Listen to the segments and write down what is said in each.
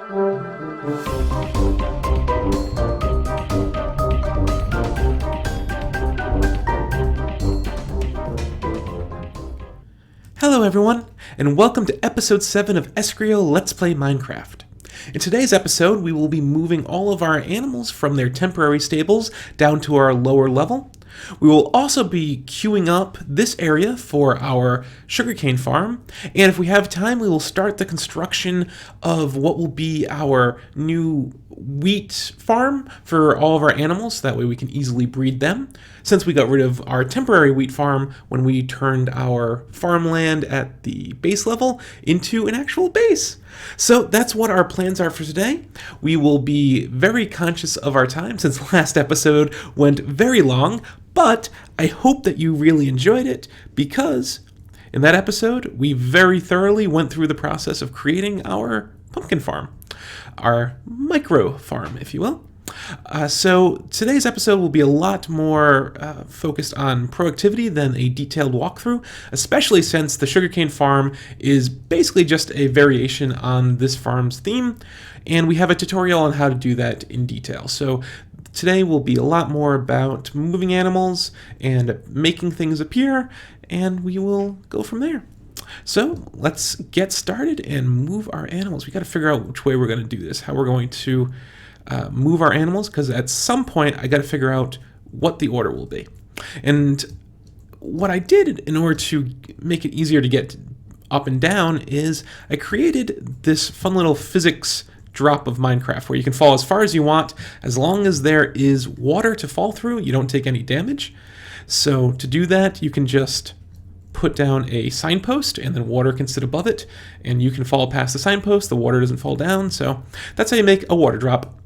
Hello everyone, and welcome to episode 7 of Escreal Let's Play Minecraft. In today's episode, we will be moving all of our animals from their temporary stables down to our lower level. We will also be queuing up this area for our sugarcane farm, and if we have time, we will start the construction of what will be our new wheat farm for all of our animals, so that way we can easily breed them, since we got rid of our temporary wheat farm when we turned our farmland at the base level into an actual base. So that's what our plans are for today. We will be very conscious of our time, since last episode went very long, but I hope that you really enjoyed it, because in that episode, we very thoroughly went through the process of creating our pumpkin farm, our micro farm, if you will. So today's episode will be a lot more focused on productivity than a detailed walkthrough, especially since the sugarcane farm is basically just a variation on this farm's theme, and we have a tutorial on how to do that in detail. So today will be a lot more about moving animals and making things appear, and we will go from there. So let's get started and move our animals. We got to figure out which way we're going to do this, how we're going to move our animals, because at some point I got to figure out what the order will be. And what I did in order to make it easier to get up and down is I created this fun little physics drop of Minecraft where you can fall as far as you want as long as there is water to fall through. You don't take any damage. So to do that, you can just put down a signpost and then water can sit above it, and you can fall past the signpost, the water doesn't fall down. So that's how you make a water drop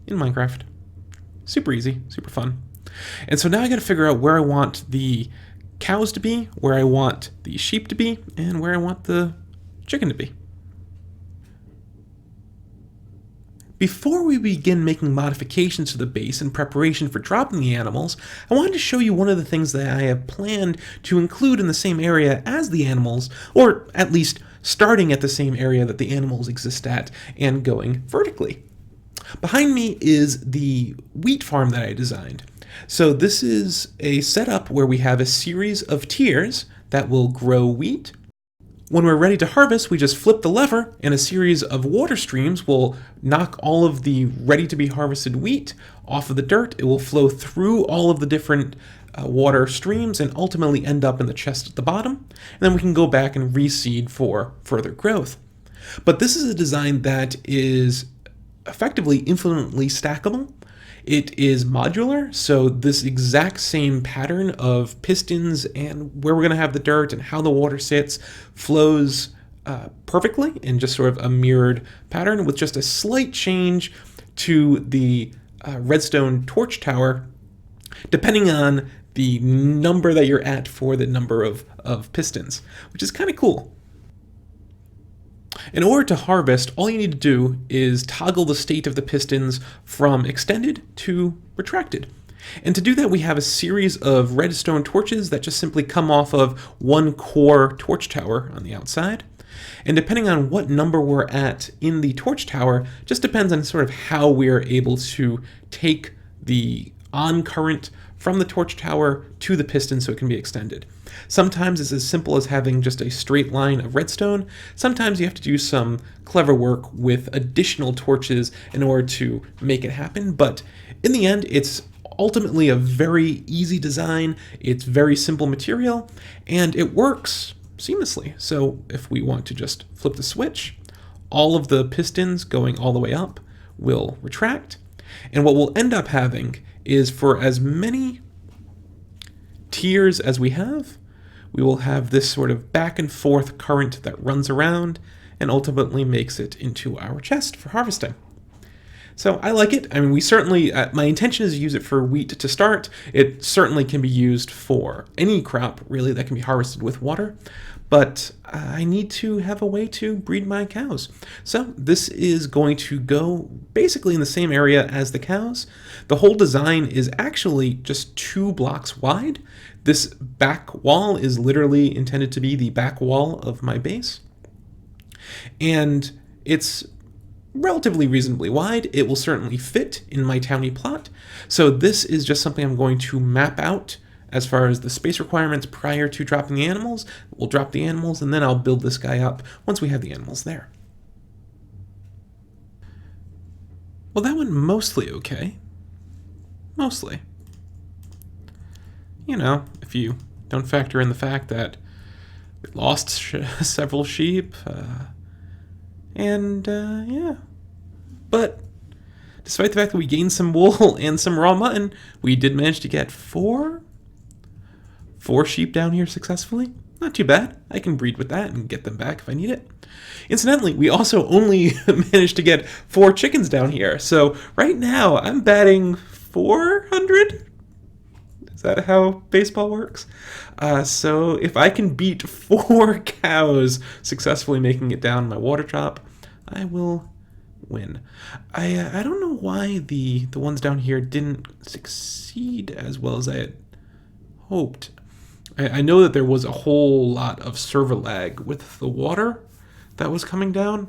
in Minecraft. Super easy, super fun. And so now I got to figure out where I want the cows to be, where I want the sheep to be, and where I want the chicken to be. Before we begin making modifications to the base in preparation for dropping the animals, I wanted to show you one of the things that I have planned to include in the same area as the animals, or at least starting at the same area that the animals exist at and going vertically. Behind me is the wheat farm that I designed. So this is a setup where we have a series of tiers that will grow wheat. When we're ready to harvest, we just flip the lever and a series of water streams will knock all of the ready to be harvested wheat off of the dirt. It will flow through all of the different water streams and ultimately end up in the chest at the bottom. And then we can go back and reseed for further growth. But this is a design that is effectively infinitely stackable. It is modular, so this exact same pattern of pistons and where we're going to have the dirt and how the water sits flows perfectly in just sort of a mirrored pattern, with just a slight change to the redstone torch tower, depending on the number that you're at for the number of pistons, which is kind of cool. In order to harvest, all you need to do is toggle the state of the pistons from extended to retracted. And to do that, we have a series of redstone torches that just simply come off of one core torch tower on the outside. And depending on what number we're at in the torch tower, just depends on sort of how we're able to take the on current from the torch tower to the piston so it can be extended. Sometimes it's as simple as having just a straight line of redstone. Sometimes you have to do some clever work with additional torches in order to make it happen. But in the end, it's ultimately a very easy design. It's very simple material, and it works seamlessly. So if we want to just flip the switch, all of the pistons going all the way up will retract. And what we'll end up having is, for as many tiers as we have, we will have this sort of back and forth current that runs around and ultimately makes it into our chest for harvesting. So I like it. I mean, we certainly, my intention is to use it for wheat to start. It certainly can be used for any crop, really, that can be harvested with water. But I need to have a way to breed my cows. So this is going to go basically in the same area as the cows. The whole design is actually just 2 blocks wide. This back wall is literally intended to be the back wall of my base. And it's relatively reasonably wide. It will certainly fit in my Towny plot. So this is just something I'm going to map out as far as the space requirements prior to dropping the animals. We'll drop the animals, and then I'll build this guy up once we have the animals there. Well, that went mostly okay. Mostly. You know, if you don't factor in the fact that we lost several sheep, yeah. But despite the fact that we gained some wool and some raw mutton, we did manage to get four sheep down here successfully. Not too bad. I can breed with that and get them back if I need it. Incidentally, we also only managed to get 4 chickens down here. So right now, I'm batting 400? Is that how baseball works? So if I can beat 4 cows successfully making it down my water drop, I will win. I don't know why the ones down here didn't succeed as well as I had hoped. I know that there was a whole lot of server lag with the water that was coming down.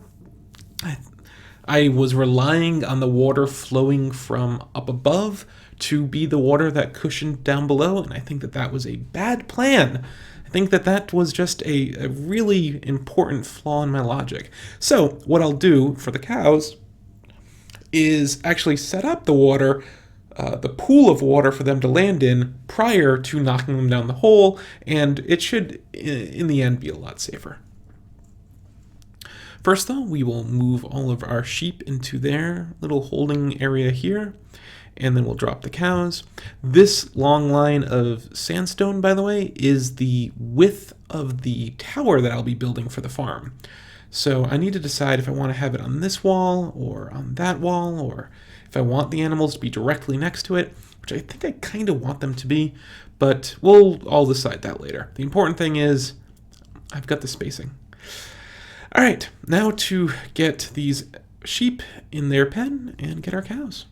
I was relying on the water flowing from up above to be the water that cushioned down below, and I think that that was a bad plan. I think that that was just a really important flaw in my logic. So what I'll do for the cows is actually set up the water, the pool of water for them to land in prior to knocking them down the hole, and it should, in the end, be a lot safer. First, though, we will move all of our sheep into their little holding area here, and then we'll drop the cows. This long line of sandstone, by the way, is the width of the tower that I'll be building for the farm. So I need to decide if I want to have it on this wall or on that wall, or if I want the animals to be directly next to it, which I think I kind of want them to be, but we'll all decide that later. The important thing is I've got the spacing. All right, now to get these sheep in their pen and get our cows.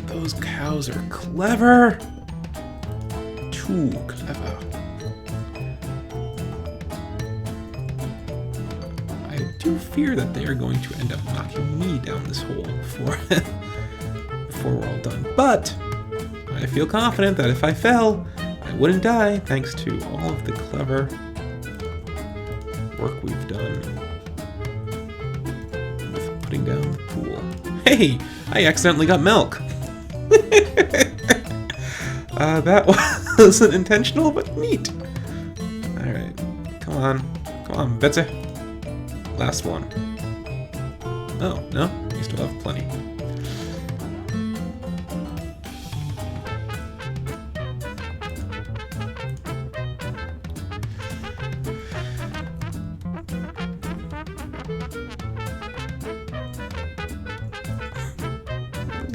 Those cows are clever. Too clever. I do fear that they are going to end up knocking me down this hole before we're all done. But I feel confident that if I fell, I wouldn't die thanks to all of the clever work we've done with putting down the pool. Hey, I accidentally got milk. That wasn't intentional, but neat. All right, come on, Betsy. Last one. Oh, no, we still have plenty.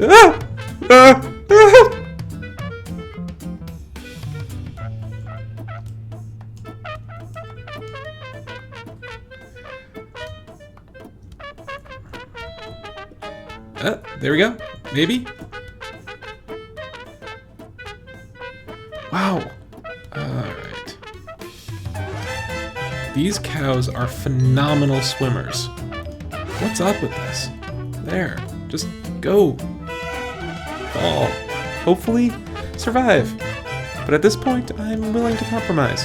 Ah! Ah! Ah! There we go. Maybe. Wow. Alright. These cows are phenomenal swimmers. What's up with this? There. Just go. Fall. Hopefully survive. But at this point, I'm willing to compromise.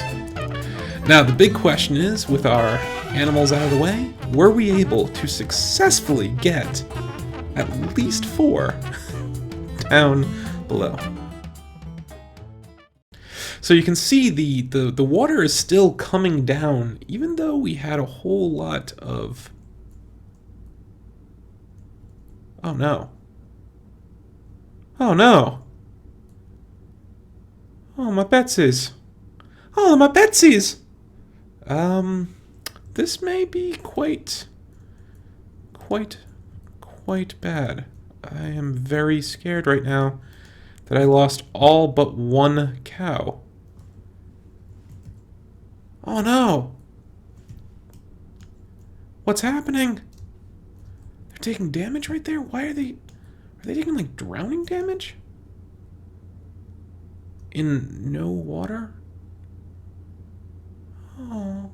Now, the big question is, with our animals out of the way, were we able to successfully get at least 4 down below? So you can see the water is still coming down, even though we had a whole lot of... Oh no. Oh no. Oh, my Betsies. Oh, my Betsies! This may be quite bad. I am very scared right now that I lost all but 1 cow. Oh no! What's happening? They're taking damage right there? Why are they taking like drowning damage? In no water? Oh.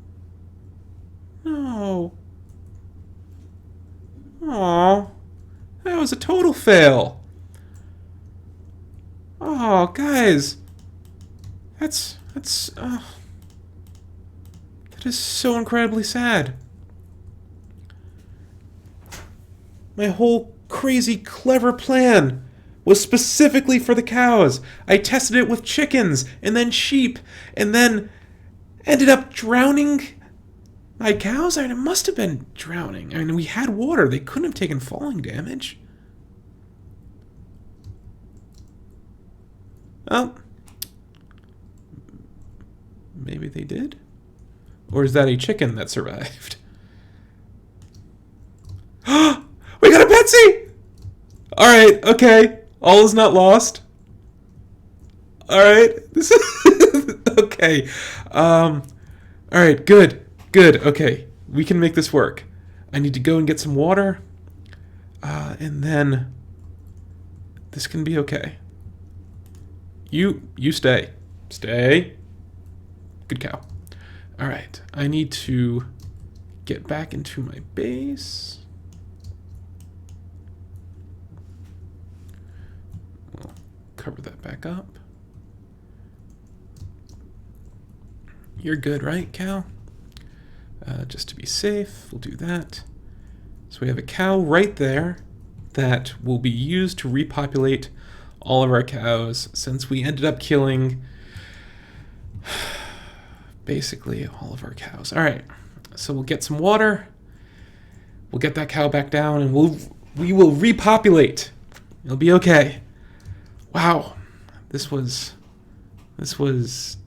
No. Aw. That was a total fail. Oh, guys. That is so incredibly sad. My whole crazy clever plan was specifically for the cows. I tested it with chickens and then sheep and then ended up drowning my cows. I mean, it must have been drowning. I mean, we had water. They couldn't have taken falling damage. Well, maybe they did? Or is that a chicken that survived? We got a Betsy! Alright, okay. All is not lost. Alright. This is okay. Alright, good. Good, okay. We can make this work. I need to go and get some water. And then this can be okay. You stay. Stay. Good cow. Alright, I need to get back into my base. We'll cover that back up. You're good, right, cow? Just to be safe, we'll do that. So we have a cow right there that will be used to repopulate all of our cows, since we ended up killing basically all of our cows. All right, so we'll get some water. We'll get that cow back down, and we will repopulate. It'll be okay. Wow, this was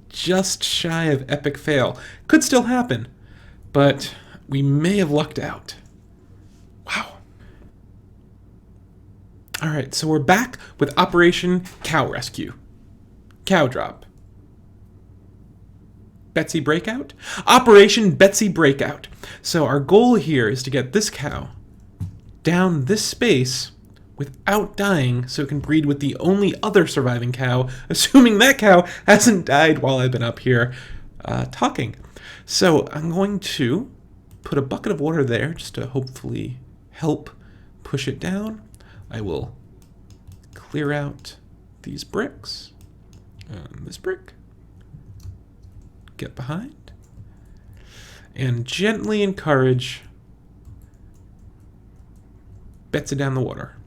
just shy of epic fail. Could still happen, but we may have lucked out. Wow. All right, so we're back with Operation Cow Rescue. Cow Drop. Betsy Breakout? Operation Betsy Breakout. So our goal here is to get this cow down this space without dying so it can breed with the only other surviving cow, assuming that cow hasn't died while I've been up here talking. So I'm going to put a bucket of water there just to hopefully help push it down. I will clear out these bricks. This brick. Get behind. And gently encourage Betsy down the water.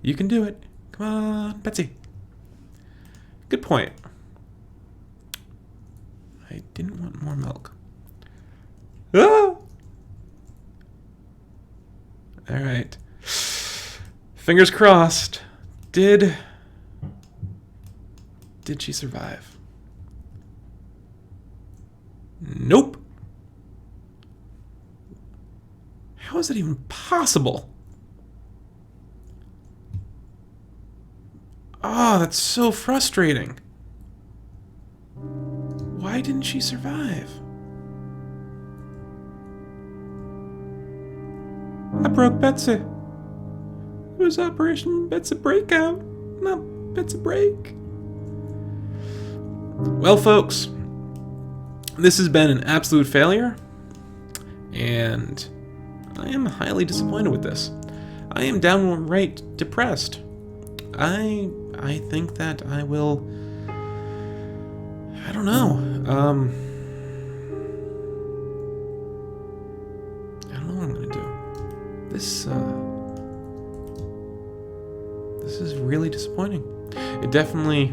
You can do it. Come on, Betsy. Good point. I didn't want more milk. Ah! All right. Fingers crossed. Did she survive? Nope. How is it even possible? Oh, that's so frustrating. Why didn't she survive? I broke Betsy. It was Operation Betsy Breakout, not Betsy Break. Well, folks, this has been an absolute failure, and I am highly disappointed with this. I am downright depressed. I think that I will... I don't know. I don't know what I'm gonna do. This is really disappointing. It definitely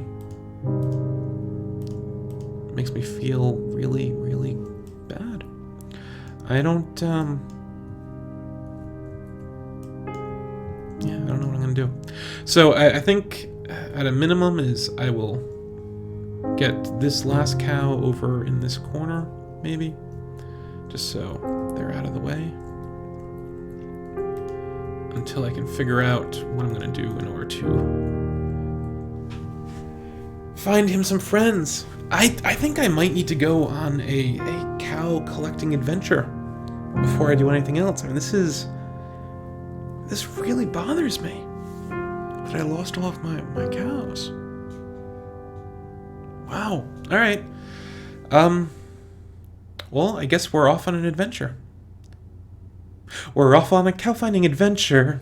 makes me feel really, really bad. I don't know what I'm gonna do. So I think at a minimum is I will get this last cow over in this corner, maybe, just so they're out of the way, until I can figure out what I'm gonna do in order to find him some friends. I think I might need to go on a cow collecting adventure before I do anything else. I mean, this really bothers me that I lost all of my cows. Wow. All right. Well, I guess we're off on an adventure. We're off on a cow finding adventure.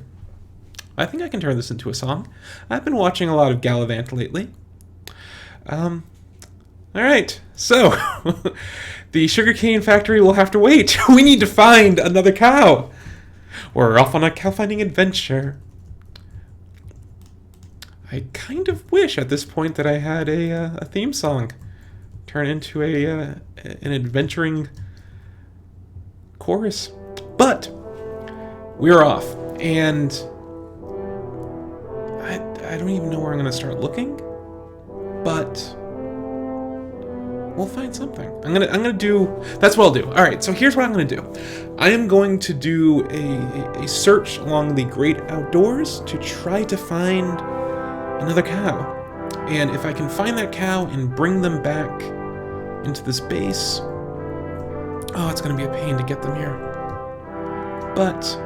I think I can turn this into a song. I've been watching a lot of Gallivant lately. Alright, so the sugarcane factory will have to wait. We need to find another cow. We're off on a cow finding adventure. I kind of wish at this point that I had a theme song turn into an adventuring chorus. But we're off, and I don't even know where I'm going to start looking, but we'll find something. I'm gonna do. That's what I'll do. All right. So here's what I'm gonna do. I am going to do a search along the great outdoors to try to find another cow. And if I can find that cow and bring them back into this base, oh, it's gonna be a pain to get them here. But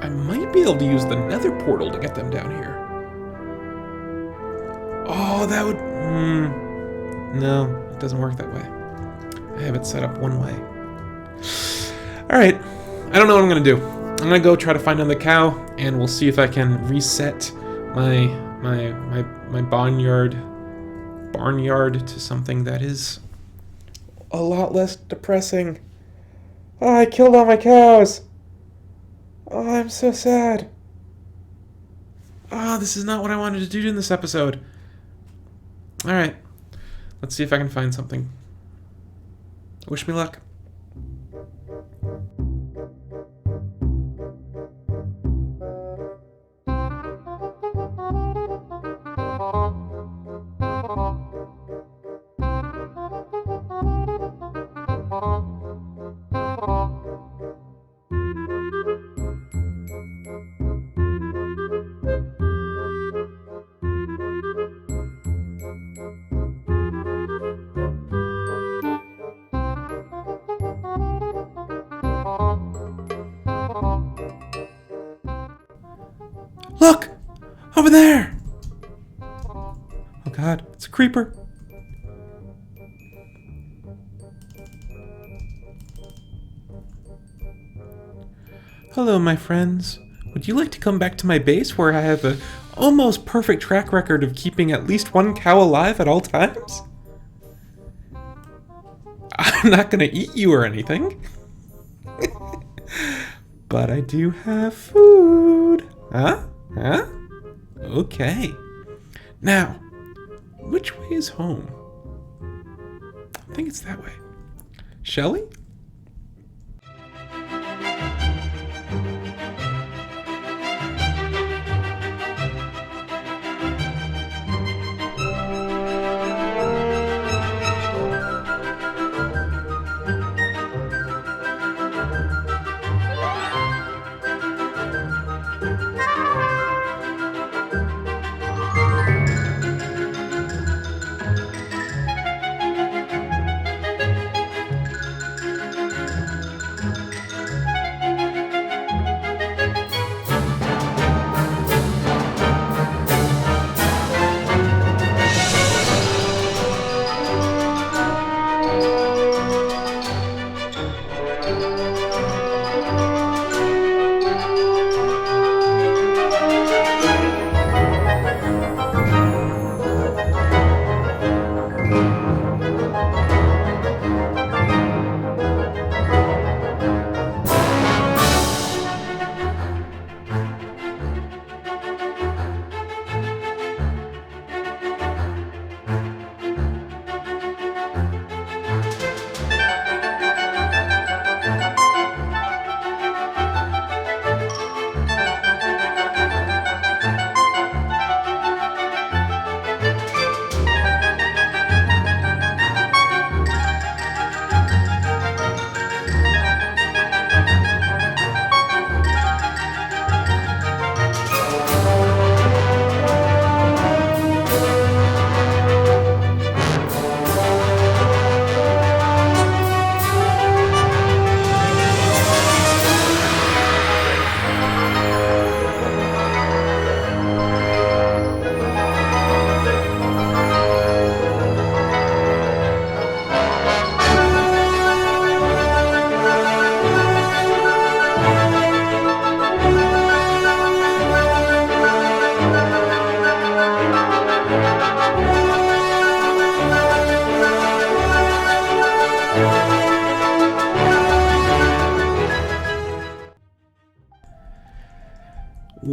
I might be able to use the nether portal to get them down here. Oh, that would... No, it doesn't work that way. I have it set up one way. Alright, I don't know what I'm going to do. I'm going to go try to find another cow, and we'll see if I can reset my barnyard to something that is a lot less depressing. Oh, I killed all my cows. Oh, I'm so sad. Oh, this is not what I wanted to do in this episode. Alright, let's see if I can find something. Wish me luck. Look! Over there! Oh god, it's a creeper. Hello, my friends. Would you like to come back to my base where I have a almost perfect track record of keeping at least one cow alive at all times? I'm not gonna eat you or anything. But I do have food. Huh? Huh? Okay. Now, which way is home? I think it's that way. Shelley?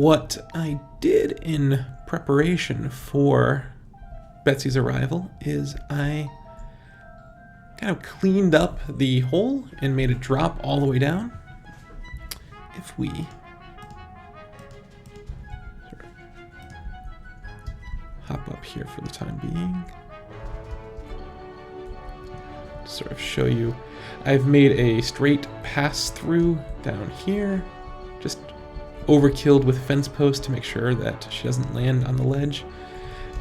what I did in preparation for Betsy's arrival is I kind of cleaned up the hole and made it drop all the way down. If we sort of hop up here for the time being, sort of show you, I've made a straight pass through down here, just overkilled with fence posts to make sure that she doesn't land on the ledge.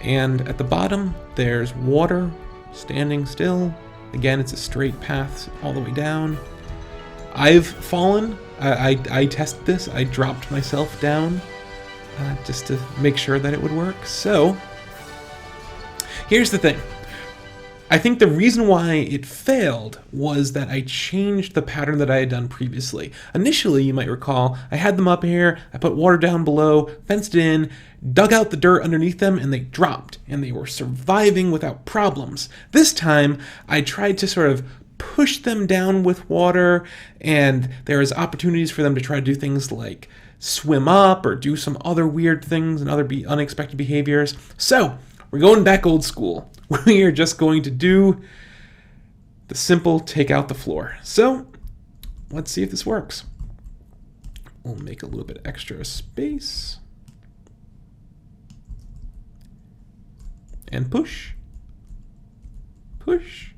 And at the bottom, there's water standing still. Again, it's a straight path all the way down. I've fallen. I tested this. I dropped myself down just to make sure that it would work. So, here's the thing. I think the reason why it failed was that I changed the pattern that I had done previously. Initially, you might recall, I had them up here, I put water down below, fenced it in, dug out the dirt underneath them, and they dropped, and they were surviving without problems. This time, I tried to sort of push them down with water, and there was opportunities for them to try to do things like swim up or do some other weird things and other unexpected behaviors. So, we're going back old school. We are just going to do the simple take out the floor. So, let's see if this works. We'll make a little bit extra space. And push. Push.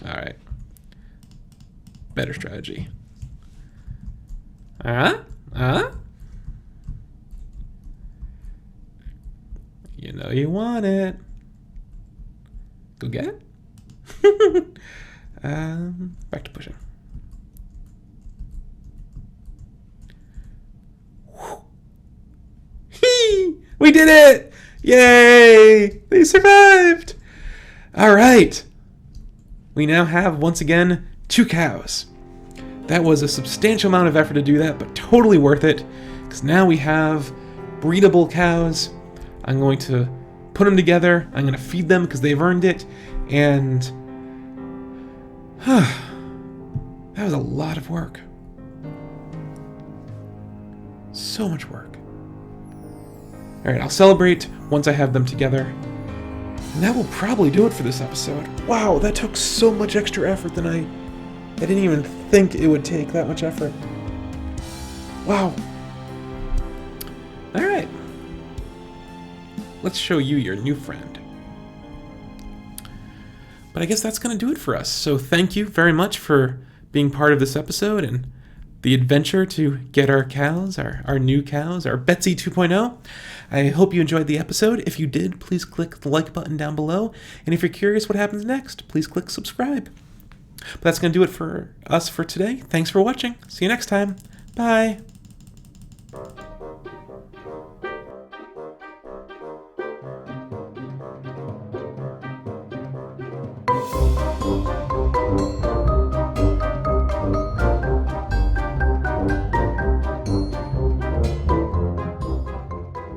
All right. Better strategy. You know you want it. Go get it. Back to pushing. We did it! Yay! They survived! All right. We now have, once again, 2 cows. That was a substantial amount of effort to do that, but totally worth it, because now we have breedable cows. I'm going to put them together. I'm going to feed them because they've earned it. And that was a lot of work. So much work. All right, I'll celebrate once I have them together. And that will probably do it for this episode. Wow, that took so much extra effort than I didn't even think it would take that much effort. Wow. All right. Let's show you your new friend. But I guess that's going to do it for us. So thank you very much for being part of this episode and the adventure to get our cows, our new cows, our Betsy 2.0. I hope you enjoyed the episode. If you did, please click the like button down below. And if you're curious what happens next, please click subscribe. But that's going to do it for us for today. Thanks for watching. See you next time. Bye.